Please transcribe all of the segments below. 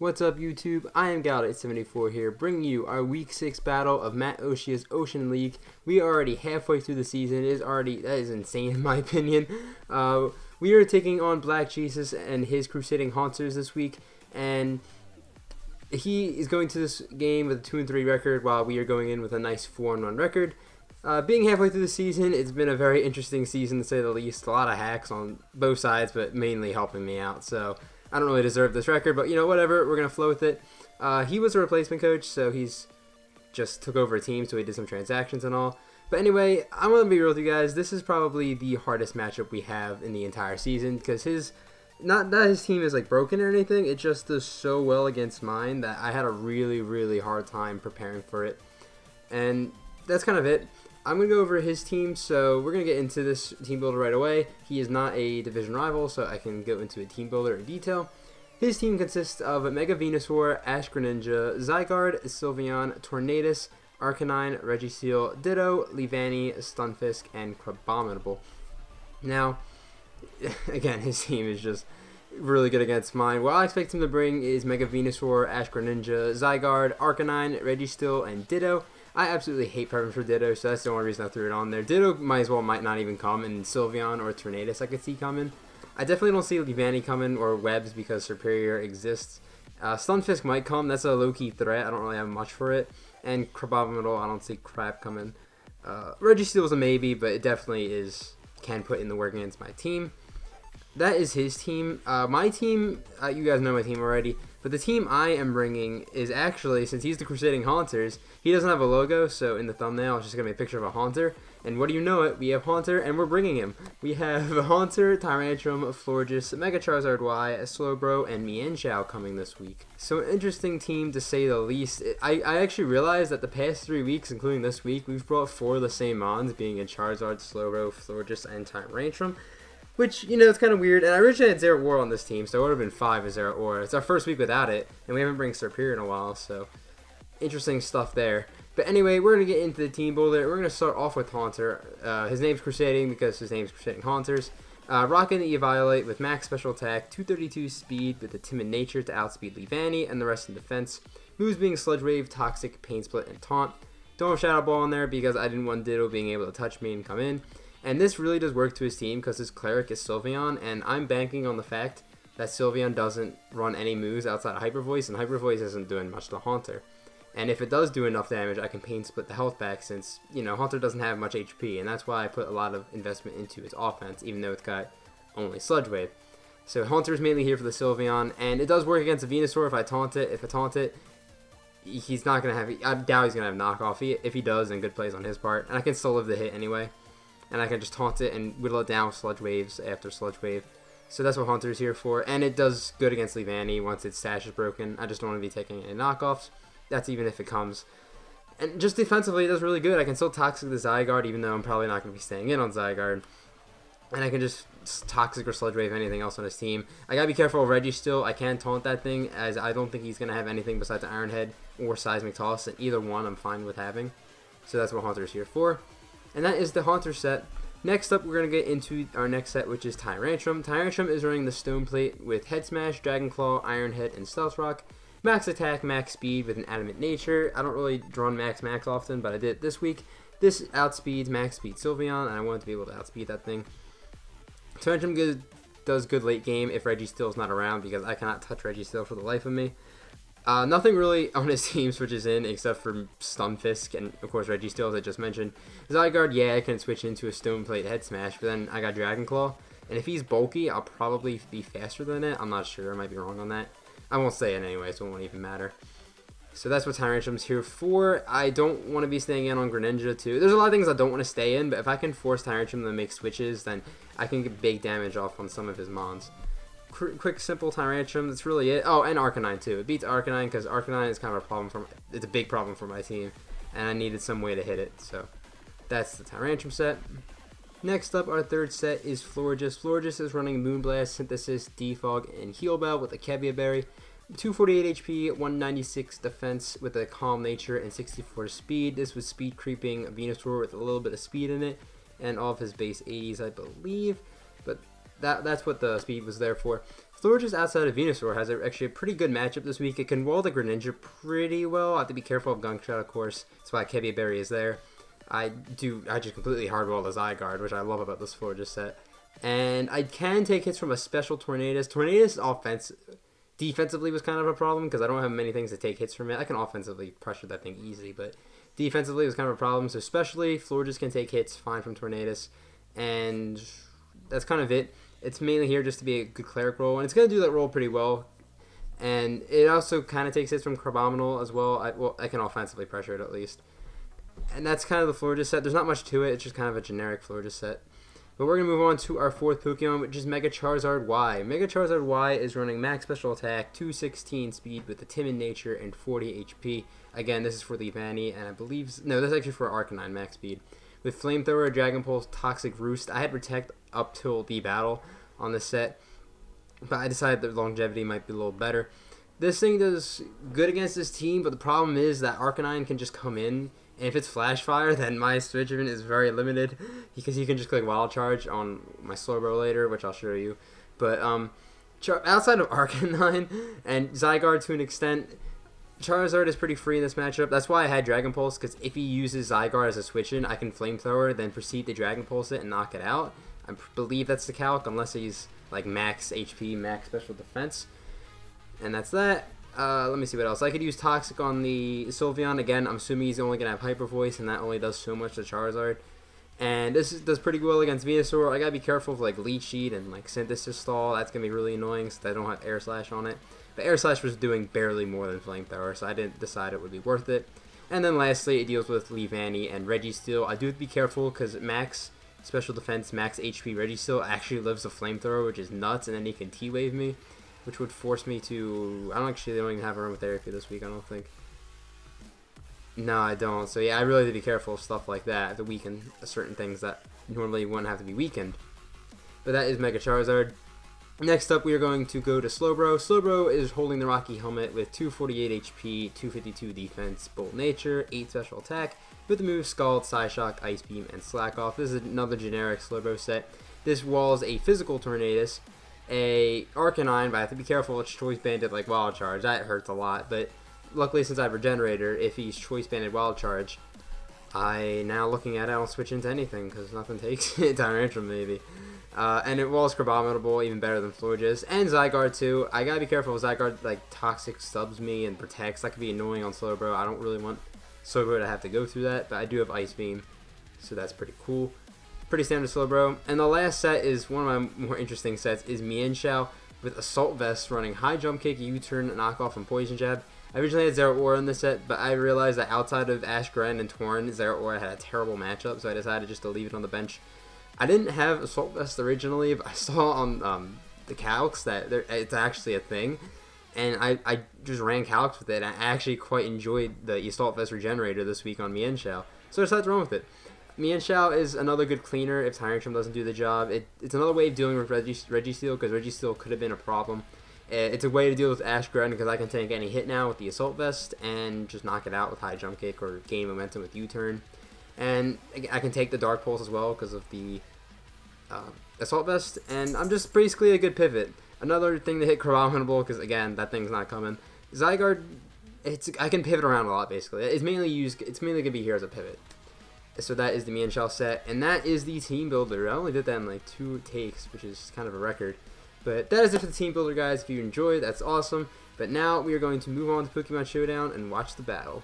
What's up YouTube? I am Gallade74 here, bringing you our Week 6 battle of Matt Oshea's Ocean League. We are already halfway through the season. That is insane in my opinion. We are taking on Black Jesus and his Crusading Haunters this week, and he is going to this game with a 2-3 record, while we are going in with a nice 4-1 record. Being halfway through the season, it's been a very interesting season to say the least. A lot of hacks on both sides, but mainly helping me out, so I don't really deserve this record, but you know, whatever, we're going to flow with it. He was a replacement coach, so he's just took over a team, so he did some transactions and all. But anyway, I'm going to be real with you guys. This is probably the hardest matchup we have in the entire season, because not that his team is like broken or anything, it just does so well against mine that I had a really hard time preparing for it. And that's kind of it. I'm going to go over his team, so we're going to get into this team builder right away. He is not a division rival, so I can go into a team builder in detail. His team consists of Mega Venusaur, Ash Greninja, Zygarde, Sylveon, Tornadus, Arcanine, Registeel, Ditto, Leavanny, Stunfisk, and Crabominable. Now, again, his team is just really good against mine. What I expect him to bring is Mega Venusaur, Ash Greninja, Zygarde, Arcanine, Registeel, and Ditto. I absolutely hate prepping for Ditto, so that's the only reason I threw it on there. Ditto might not even come, and Sylveon or Tornadus I could see coming. I definitely don't see Leavanny coming or Webs because Superior exists. Stunfisk might come, that's a low-key threat, I don't really have much for it. And Crabominable, I don't see crap coming. Registeel is a maybe, but it definitely can put in the work against my team. That is his team. My team, you guys know my team already, but the team I am bringing is actually, since he's the Crusading Haunters, he doesn't have a logo, so in the thumbnail it's just going to be a picture of a Haunter, and what do you know it, we have Haunter, and we're bringing him. We have Haunter, Tyrantrum, Florges, Mega Charizard Y, Slowbro, and Mienshao coming this week. So an interesting team to say the least. I actually realized that the past 3 weeks, including this week, we've brought 4 of the same mons, being a Charizard, Slowbro, Florges, and Tyrantrum. Which, you know, it's kind of weird. And I originally had Zeraora on this team, so it would have been 5 as Zeraora. It's our first week without it, and we haven't bring Superior in a while, so interesting stuff there. But anyway, we're going to get into the team builder. We're going to start off with Haunter. His name's Crusading because his name's Crusading Haunters. Rocking the Eviolite with max special attack, 232 speed with a timid nature to outspeed Leavanny, and the rest in defense. Moves being Sludge Wave, Toxic, Pain Split, and Taunt. Don't have Shadow Ball in there because I didn't want Ditto being able to touch me and come in. And this really does work to his team because his Cleric is Sylveon, and I'm banking on the fact that Sylveon doesn't run any moves outside of Hyper Voice, and Hyper Voice isn't doing much to Haunter. And if it does do enough damage, I can Pain Split the health back since, you know, Haunter doesn't have much HP, and that's why I put a lot of investment into his offense, even though it's got only Sludge Wave. So Haunter is mainly here for the Sylveon, and it does work against a Venusaur if I taunt it. If I taunt it, he's not going to have, I doubt he's going to have knockoff. If he does, then good plays on his part, and I can still live the hit anyway. And I can just taunt it and whittle it down with Sludge Waves after Sludge Wave. So that's what Haunter is here for. And it does good against Leavanny once its stash is broken. I just don't want to be taking any knockoffs. That's even if it comes. And just defensively, it does really good. I can still Toxic the Zygarde, even though I'm probably not going to be staying in on Zygarde. And I can just Toxic or Sludge Wave anything else on his team. I got to be careful of Registeel. I can taunt that thing, as I don't think he's going to have anything besides the Iron Head or Seismic Toss. And either one I'm fine with having. So that's what Haunter is here for. And that is the Haunter set. Next up, we're going to get into our next set, which is Tyrantrum. Tyrantrum is running the Stone Plate with Head Smash, Dragon Claw, Iron Head, and Stealth Rock. Max attack, max speed with an Adamant Nature. I don't really run max often, but I did it this week. This outspeeds max speed Sylveon, and I wanted to be able to outspeed that thing. Tyrantrum does good late game if Registeel is not around, because I cannot touch Registeel for the life of me. Nothing really on his team switches in except for Stunfisk and, of course, Registeel, as I just mentioned. Zygarde, yeah, I can switch into a Stone Plate Head Smash, but then I got Dragon Claw. And if he's bulky, I'll probably be faster than it. I'm not sure. I might be wrong on that. I won't say it anyway, so it won't even matter. So that's what Tyrantrum's here for. I don't want to be staying in on Greninja, too. There's a lot of things I don't want to stay in, but if I can force Tyrantrum to make switches, then I can get big damage off on some of his mons. Quick, simple Tyrantrum, that's really it. Oh, and Arcanine too. It beats Arcanine because Arcanine is kind of a problem it's a big problem for my team, and I needed some way to hit it. So that's the Tyrantrum set. Next up, our third set is Florges. Florges is running Moonblast, Synthesis, Defog, and Heal Bell with a Kevia Berry. 248 HP, 196 defense with a Calm Nature, and 64 speed. This was speed creeping Venusaur with a little bit of speed in it, and all of his base 80s, I believe. But that's what the speed was there for. Florges outside of Venusaur has actually a pretty good matchup this week. It can wall the Greninja pretty well. I have to be careful of Gunk Shot, of course. That's why Kevia Berry is there. I just completely hardwall the Zygarde, which I love about this Florges set. And I can take hits from a special Tornadus. Tornadus defensively was kind of a problem because I don't have many things to take hits from it. I can offensively pressure that thing easy, but defensively was kind of a problem. So especially Florges can take hits fine from Tornadus. And that's kind of it. It's mainly here just to be a good cleric role, and it's going to do that role pretty well. And it also kind of takes hits from Crabominal as well. I can offensively pressure it at least. And that's kind of the Florges set. There's not much to it. It's just kind of a generic Florges set. But we're going to move on to our fourth Pokemon, which is Mega Charizard Y. Mega Charizard Y is running max special attack, 216 speed with a timid nature, and 40 HP. Again, this is for Leavanny, and I believe... No, this is actually for Arcanine max speed. With Flamethrower, Dragon Pulse, Toxic Roost, I had Protect up till the battle on this set, but I decided that Longevity might be a little better. This thing does good against this team, but the problem is that Arcanine can just come in, and if it's Flash Fire, then my switchman is very limited, because you can just click Wild Charge on my Slowbro later, which I'll show you. But outside of Arcanine and Zygarde to an extent, Charizard is pretty free in this matchup. That's why I had Dragon Pulse, because if he uses Zygarde as a switch-in, I can Flamethrower, then proceed to Dragon Pulse it and knock it out. I believe that's the calc, unless he's like max HP, max special defense. And that's that. Let me see what else. I could use Toxic on the Sylveon. Again, I'm assuming he's only going to have Hyper Voice, and that only does so much to Charizard. And this does pretty well against Venusaur. I got to be careful of like Leech Seed and like Synthesis Stall. That's going to be really annoying since I don't have Air Slash on it. But Air Slash was doing barely more than Flamethrower, so I didn't decide it would be worth it. And then lastly, it deals with Leavanny and Registeel. I do have to be careful because max special defense, max HP Registeel actually lives a Flamethrower, which is nuts, and then he can T-Wave me, which would force me to... they don't even have Aromatherapy this week, I don't think. No, I don't. So yeah, I really have to be careful of stuff like that to weaken certain things that normally wouldn't have to be weakened. But that is Mega Charizard. Next up, we are going to go to Slowbro. Slowbro is holding the Rocky Helmet with 248 HP, 252 defense, Bolt Nature, 8 special attack, with the moves Scald, Psyshock, Ice Beam, and Slack Off. This is another generic Slowbro set. This walls a physical Tornadus, a Arcanine, but I have to be careful, it's Choice Banded like Wild Charge. That hurts a lot, but luckily since I have Regenerator, if he's Choice Banded Wild Charge, now looking at it, I don't switch into anything because nothing takes it. Tyrantrum maybe. And it walls Crabominable even better than Florges. And Zygarde too. I gotta be careful if Zygarde like Toxic Stubs me and Protects. That could be annoying on Slowbro. I don't really want Slowbro to have to go through that, but I do have Ice Beam, so that's pretty cool. Pretty standard Slowbro. And the last set is one of my more interesting sets, is Mienshao with Assault Vest running High Jump Kick, U-Turn, Knockoff, and Poison Jab. I originally had Zeraora in this set, but I realized that outside of Ashgren and Torn, Zeraora had a terrible matchup, so I decided just to leave it on the bench. I didn't have Assault Vest originally, but I saw on the calcs that it's actually a thing, and I just ran calcs with it, and I actually quite enjoyed the Assault Vest Regenerator this week on Mienshao, so I decided to run with it. Mienshao is another good cleaner if Tyrantrum doesn't do the job. It's another way of dealing with Registeel, because Registeel could have been a problem. It's a way to deal with Ashgren, because I can tank any hit now with the Assault Vest, and just knock it out with High Jump Kick, or gain momentum with U-Turn. And I can take the Dark Pulse as well because of the Assault Vest, and I'm just basically a good pivot. Another thing to hit Crabominable, because again, that thing's not coming. Zygarde, I can pivot around a lot basically. It's mainly gonna be here as a pivot. So that is the Mienshao set, and that is the team builder. I only did that in like 2 takes, which is kind of a record. But that is it for the team builder, guys. If you enjoyed, that's awesome. But now we are going to move on to Pokemon Showdown and watch the battle.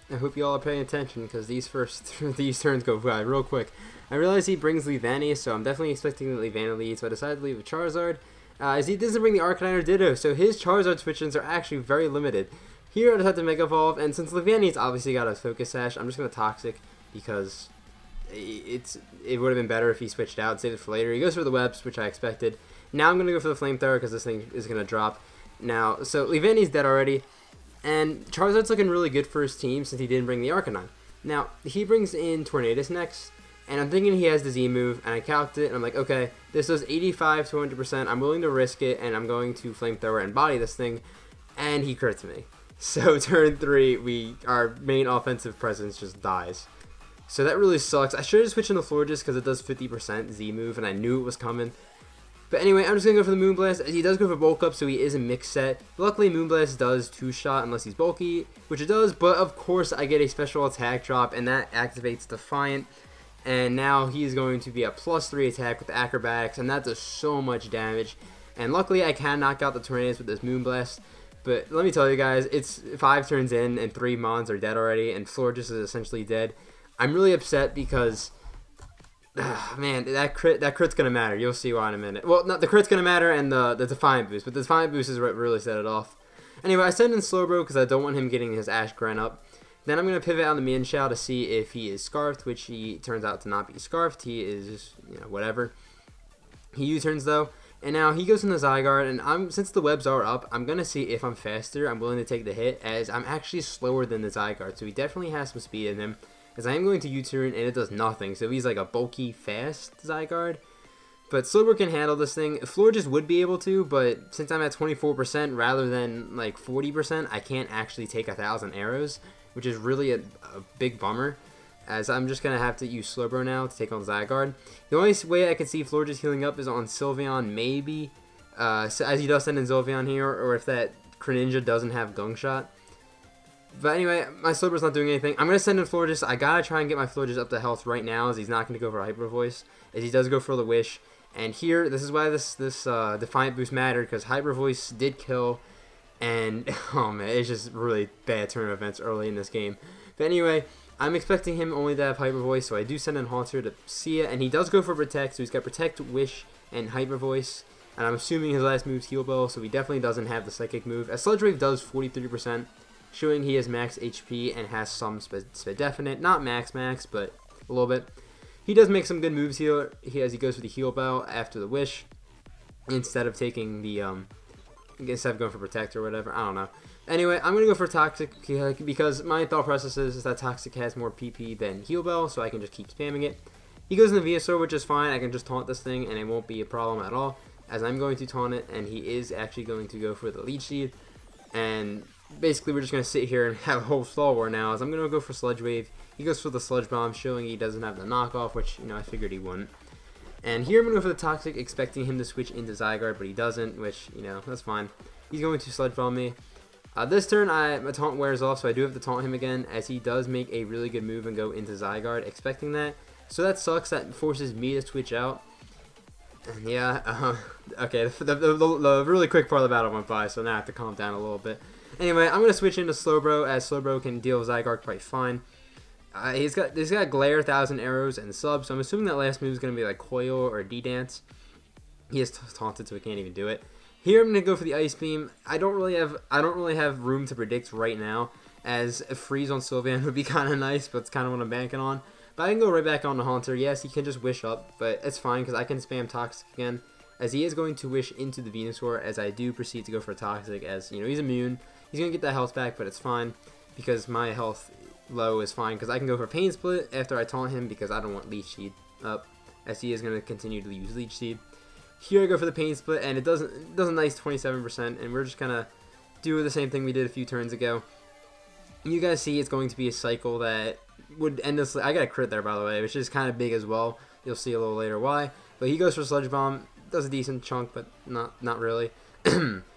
I hope you all are paying attention, because these turns go by real quick. I realize he brings Leavanny, so I'm definitely expecting the Leavanny lead, so I decided to leave with Charizard. As he doesn't bring the Arcanine or Ditto, so his Charizard switch-ins are actually very limited. Here I just have to Mega Evolve, and since Leavanny's obviously got a Focus Sash, I'm just going to Toxic, because it would have been better if he switched out and saved it for later. He goes for the Webs, which I expected. Now I'm going to go for the Flamethrower, because this thing is going to drop. Now, so Leavanny's dead already. And Charizard's looking really good for his team since he didn't bring the Arcanine. Now, he brings in Tornadus next, and I'm thinking he has the Z move, and I calced it, and I'm like, okay, this does 85 to 100%, I'm willing to risk it, and I'm going to Flamethrower and body this thing, and he crits me. So turn 3, our main offensive presence just dies. So that really sucks. I should have switched into Florges because it does 50% Z move, and I knew it was coming. But anyway, I'm just going to go for the Moonblast, as he does go for bulk up, so he is a mixed set. Luckily, Moonblast does 2-shot unless he's bulky, which it does, but of course I get a special attack drop, and that activates Defiant. And now he's going to be a +3 attack with Acrobatics, and that does so much damage. And luckily I can knock out the Tornadus with this Moonblast. But let me tell you guys, it's 5 turns in and 3 Mons are dead already, and Florges is essentially dead. I'm really upset because, man, that crit's gonna matter. You'll see why in a minute. Well, not the crit's gonna matter, and the Defiant boost, but the Defiant boost is what really set it off. Anyway, I send in Slowbro because I don't want him getting his Ash Gren up. Then I'm going to pivot on the Mienshao to see if he is Scarfed, which he turns out to not be Scarfed. He is just, whatever. He U-turns though, and now he goes in the Zygarde, and since the webs are up, I'm going to see if I'm faster. I'm willing to take the hit, as I'm actually slower than the Zygarde, so he definitely has some speed in him. As I am going to U-turn, and it does nothing, so he's like a bulky, fast Zygarde. But Slowbro can handle this thing. Florges would be able to, but since I'm at 24% rather than like 40%, I can't actually take 1,000 arrows, which is really a big bummer, as I'm just going to have to use Slowbro now to take on Zygarde. The only way I can see Florges healing up is on Sylveon, maybe, so as he does send in Sylveon here, or if that Greninja doesn't have Gunk Shot. But anyway, my Slowbro's not doing anything. I'm going to send in Florges. I got to try and get my Florges up to health right now, as he's not going to go for Hyper Voice, as he does go for the Wish. And here, this is why this Defiant boost mattered, because Hyper Voice did kill. And, oh man, it's just really bad turn of events early in this game. But anyway, I'm expecting him only to have Hyper Voice, so I do send in Haunter to see it. And he does go for Protect, so he's got Protect, Wish, and Hyper Voice. And I'm assuming his last move's Heal Bell, so he definitely doesn't have the Psychic move. As Sludge Wave does 43%, showing he has max HP and has some Definite. Not max, but a little bit. He does make some good moves here as he goes for the Heal Bell after the Wish, instead of taking the instead of going for Protect or whatever. I don't know. Anyway, I'm going to go for Toxic because my thought process is that Toxic has more PP than Heal Bell, so I can just keep spamming it. He goes in the Venusaur, which is fine. I can just taunt this thing, and it won't be a problem at all, as I'm going to taunt it, and he is actually going to go for the Leech Seed. And basically, we're just going to sit here and have a whole Stall War now, as I'm going to go for Sludge Wave. He goes for the Sludge Bomb, showing he doesn't have the knockoff, which, I figured he wouldn't. And here I'm going to go for the Toxic, expecting him to switch into Zygarde, but he doesn't, which, that's fine. He's going to Sludge Bomb me. This turn, my taunt wears off, so I do have to taunt him again, as he does make a really good move and go into Zygarde, expecting that. So that sucks. That forces me to switch out. And yeah, okay, the really quick part of the battle went by, so now I have to calm down a little bit. Anyway, I'm going to switch into Slowbro, as Slowbro can deal with Zygarde quite fine. He's got Glare, 1,000 arrows, and Sub, so I'm assuming that last move is going to be like Coil or D-Dance. He is taunted, so he can't even do it. Here I'm going to go for the Ice Beam. I don't really have room to predict right now, as a freeze on Sylveon would be kind of nice, but it's kind of what I'm banking on. But I can go right back on the Haunter. Yes, he can just Wish up, but it's fine because I can spam Toxic again, as he is going to Wish into the Venusaur, as I do proceed to go for Toxic, as, he's immune. He's going to get that health back, but it's fine because my health low is fine, because I can go for Pain Split after I taunt him, because I don't want Leech Seed up, as he is going to continue to use Leech Seed. Here I go for the Pain Split, and it does a nice 27%, and we're just going to do the same thing we did a few turns ago. You guys see it's going to be a cycle that would endlessly... I got a crit there, by the way, which is kind of big as well. You'll see a little later why. But he goes for Sludge Bomb, does a decent chunk, but not really.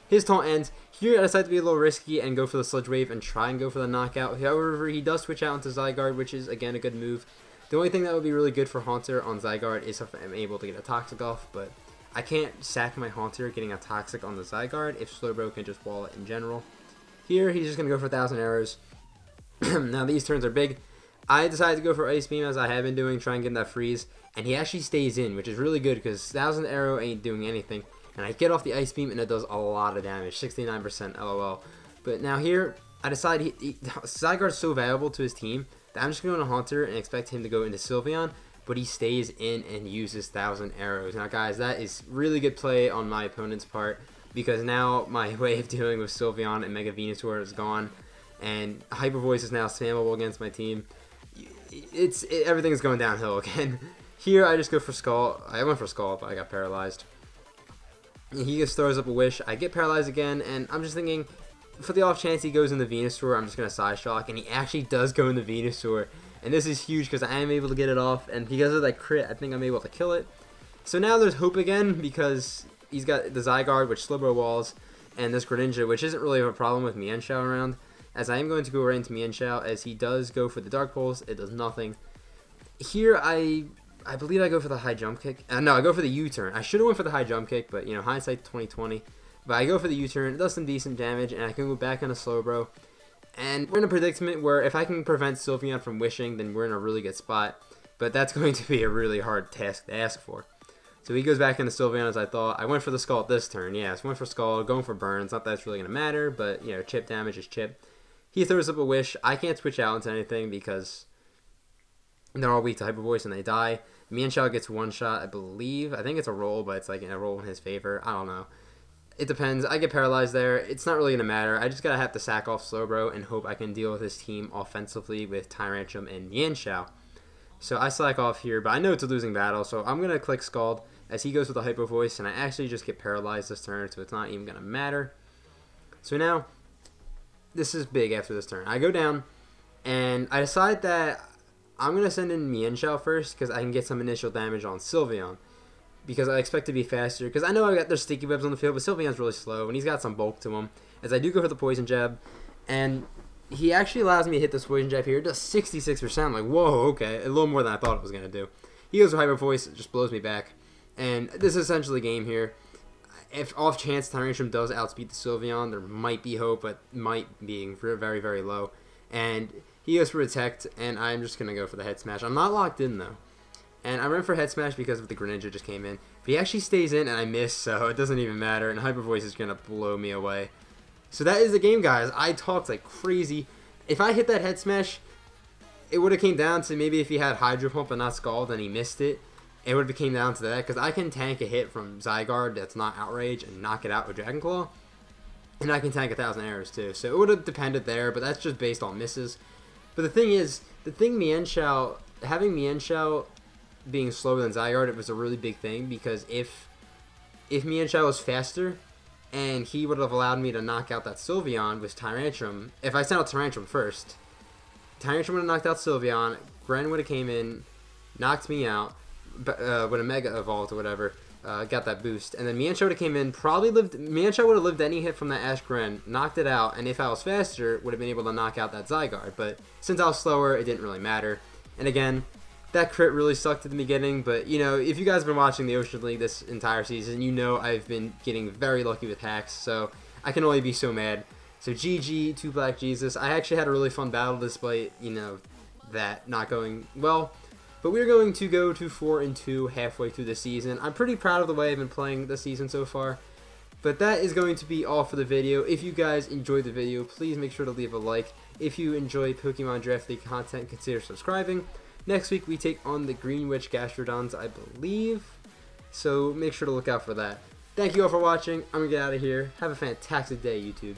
His taunt ends. Here I decide to be a little risky and go for the Sludge Wave and try and go for the knockout. However, he does switch out into Zygarde, which is, again, a good move. The only thing that would be really good for Haunter on Zygarde is if I'm able to get a Toxic off, but I can't sack my Haunter getting a Toxic on the Zygarde if Slowbro can just wall it in general. Here, he's just going to go for 1,000 arrows. Now, these turns are big. I decided to go for Ice Beam, as I have been doing, try and get that freeze, and he actually stays in, which is really good, because 1,000 arrow ain't doing anything. And I get off the Ice Beam, and it does a lot of damage, 69% LOL. But now here, I decide Zygarde's so valuable to his team that I'm just going to Haunter and expect him to go into Sylveon, but he stays in and uses 1,000 arrows. Now guys, that is really good play on my opponent's part, because now my way of dealing with Sylveon and Mega Venusaur is gone, and Hyper Voice is now spammable against my team. Everything is going downhill again. Here I just go for Skull. I went for Skull, but I got paralyzed. He just throws up a Wish. I get paralyzed again, and I'm just thinking, for the off chance he goes in the Venusaur, I'm just going to Side Shock, and he actually does go in the Venusaur. And this is huge because I am able to get it off, and because of that crit, I think I'm able to kill it. So now there's hope again because he's got the Zygarde, which Slowbro walls, and this Greninja, which isn't really a problem with Mienshao around, as I am going to go right into Mienshao, as he does go for the Dark Pulse. It does nothing. Here, I believe I go for the high jump kick. No, I go for the U-turn. I should have went for the high jump kick, but, you know, hindsight 2020. But I go for the U-turn. It does some decent damage, and I can go back on a Slowbro. And we're in a predicament where if I can prevent Sylveon from wishing, then we're in a really good spot. But that's going to be a really hard task to ask for. So he goes back into Sylveon as I thought. I went for the Scald this turn. Yes, went for Scald, going for Burns. Not that it's really going to matter, but, you know, chip damage is chip. He throws up a Wish. I can't switch out into anything because they're all weak to Hyper Voice and they die. Mienshao gets one shot, I believe. I think it's a roll, but it's like a roll in his favor. I don't know. It depends. I get paralyzed there. It's not really going to matter. I just got to have to sack off Slowbro and hope I can deal with his team offensively with Tyrantrum and Mienshao. So I slack off here, but I know it's a losing battle, so I'm going to click Scald as he goes with a Hyper Voice, and I actually just get paralyzed this turn, so it's not even going to matter. So now, this is big after this turn. I go down, and I decide that I'm going to send in Mienshao first because I can get some initial damage on Sylveon. Because I expect to be faster. Because I know I got their sticky webs on the field, but Sylveon's really slow, and he's got some bulk to him. As I do go for the Poison Jab, and he actually allows me to hit this Poison Jab here. It does 66%. I'm like, whoa, okay. A little more than I thought it was going to do. He goes for Hyper Voice, it just blows me back. And this is essentially the game here. If off chance Tyrantrum does outspeed the Sylveon, there might be hope, but might being very, very low. And he goes for Protect, and I'm just going to go for the Head Smash. I'm not locked in, though. And I went for Head Smash because of the Greninja just came in. But he actually stays in, and I miss, so it doesn't even matter. And Hyper Voice is going to blow me away. So that is the game, guys. I talked like crazy. If I hit that Head Smash, it would have came down to maybe if he had Hydro Pump and not Scald and he missed it. It would have came down to that, because I can tank a hit from Zygarde that's not Outrage and knock it out with Dragon Claw. And I can tank 1,000 arrows too. So it would have depended there, but that's just based on misses. But the thing is, Mienshao, having Mienshao being slower than Zygarde, it was a really big thing, because if Mienshao was faster, and he would have allowed me to knock out that Sylveon with Tyrantrum, if I sent out Tyrantrum first, Tyrantrum would have knocked out Sylveon, Gren would have came in, knocked me out, with a Mega Evolved or whatever, got that boost, and then Mienshao would have came in, Mienshao would have lived any hit from that Ash Gren, knocked it out, and if I was faster, would have been able to knock out that Zygarde, but since I was slower, it didn't really matter. And again, that crit really sucked at the beginning, but, you know, if you guys have been watching the Ocean League this entire season, you know I've been getting very lucky with hacks, so I can only be so mad. So GG to Black Jesus. I actually had a really fun battle despite, you know, that not going well. But we're going to go to 4-2 halfway through the season. I'm pretty proud of the way I've been playing this season so far. But that is going to be all for the video. If you guys enjoyed the video, please make sure to leave a like. If you enjoy Pokemon Draft League content, consider subscribing. Next week, we take on the Green Witch Gastrodons, I believe. So make sure to look out for that. Thank you all for watching. I'm going to get out of here. Have a fantastic day, YouTube.